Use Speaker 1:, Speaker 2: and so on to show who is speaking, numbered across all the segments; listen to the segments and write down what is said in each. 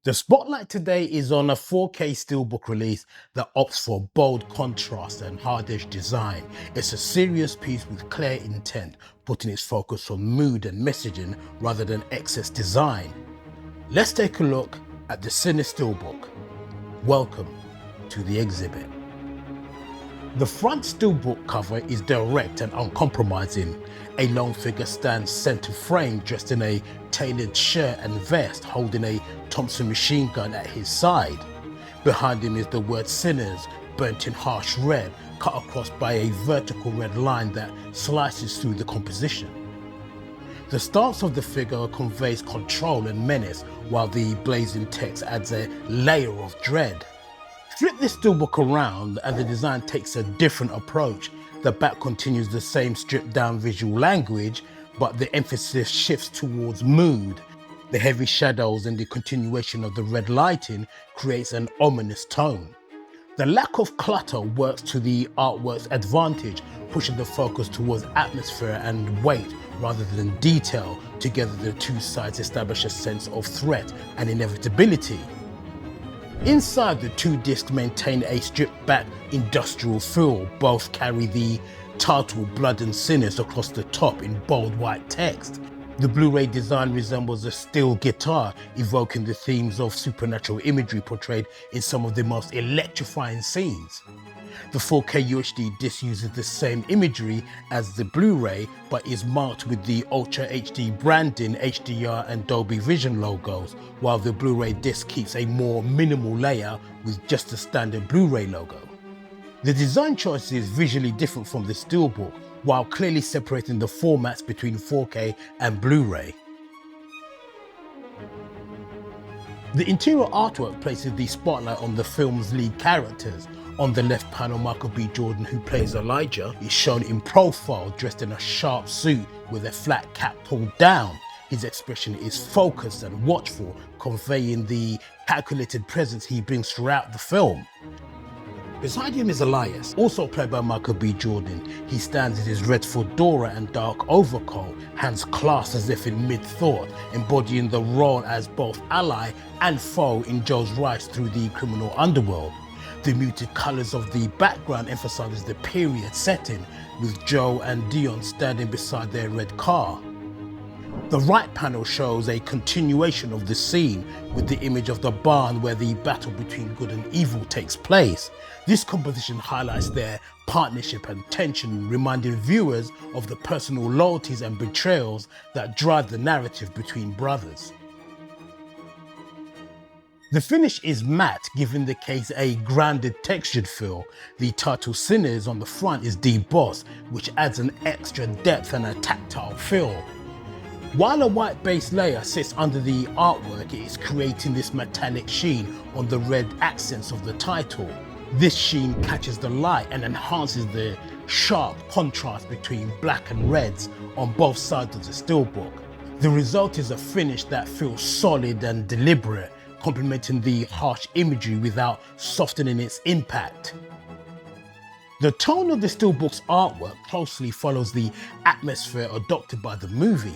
Speaker 1: The spotlight today is on a 4K Steelbook release that opts for bold contrast and hard-edged design. It's a serious piece with clear intent, putting its focus on mood and messaging rather than excess design. Let's take a look at the Sinners SteelBook. Welcome to the exhibit. The front Steelbook cover is direct and uncompromising. A lone figure stands center frame dressed in a tailored shirt and vest, holding a Thompson machine gun at his side. Behind him is the word Sinners, burnt in harsh red, cut across by a vertical red line that slices through the composition. The stance of the figure conveys control and menace, while the blazing text adds a layer of dread. Flip this Steelbook around and the design takes a different approach. The back continues the same stripped down visual language, but the emphasis shifts towards mood. The heavy shadows and the continuation of the red lighting creates an ominous tone. The lack of clutter works to the artwork's advantage, pushing the focus towards atmosphere and weight rather than detail. Together, the two sides establish a sense of threat and inevitability. Inside, the two discs maintain a stripped-back industrial feel. Both carry the title Blood and Sinners across the top in bold white text. The Blu-ray design resembles a steel guitar, evoking the themes of supernatural imagery portrayed in some of the most electrifying scenes. The 4K UHD disc uses the same imagery as the Blu-ray, but is marked with the Ultra HD branding, HDR and Dolby Vision logos, while the Blu-ray disc keeps a more minimal layer with just the standard Blu-ray logo. The design choice is visually different from the Steelbook, while clearly separating the formats between 4K and Blu-ray. The interior artwork places the spotlight on the film's lead characters. On the left panel, Michael B. Jordan, who plays Elijah, is shown in profile, dressed in a sharp suit with a flat cap pulled down. His expression is focused and watchful, conveying the calculated presence he brings throughout the film. Beside him is Elias, also played by Michael B. Jordan. He stands in his red fedora and dark overcoat, hands clasped as if in mid-thought, embodying the role as both ally and foe in Joe's rise through the criminal underworld. The muted colours of the background emphasises the period setting, with Joe and Dion standing beside their red car. The right panel shows a continuation of the scene, with the image of the barn where the battle between good and evil takes place. This composition highlights their partnership and tension, reminding viewers of the personal loyalties and betrayals that drive the narrative between brothers. The finish is matte, giving the case a grounded, textured feel. The title Sinners on the front is debossed, which adds an extra depth and a tactile feel. While a white base layer sits under the artwork, it is creating this metallic sheen on the red accents of the title. This sheen catches the light and enhances the sharp contrast between black and reds on both sides of the Steelbook. The result is a finish that feels solid and deliberate, complementing the harsh imagery without softening its impact. The tone of the Steelbook's artwork closely follows the atmosphere adopted by the movie.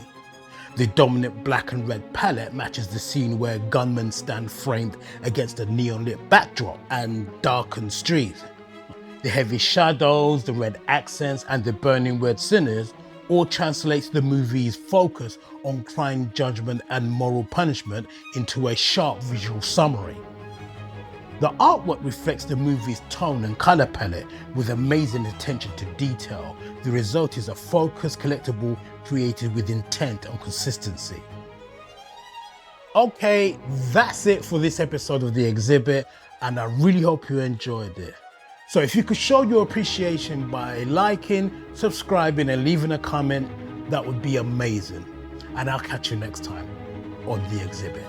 Speaker 1: The dominant black and red palette matches the scene where gunmen stand framed against a neon-lit backdrop and darkened streets. The heavy shadows, the red accents, and the burning word Sinners all translates the movie's focus on crime, judgment, and moral punishment into a sharp visual summary. The artwork reflects the movie's tone and color palette with amazing attention to detail. The result is a focused collectible created with intent and consistency. Okay, that's it for this episode of The Exhibit, and I really hope you enjoyed it. So if you could show your appreciation by liking, subscribing, and leaving a comment, that would be amazing. And I'll catch you next time on The Exhibit.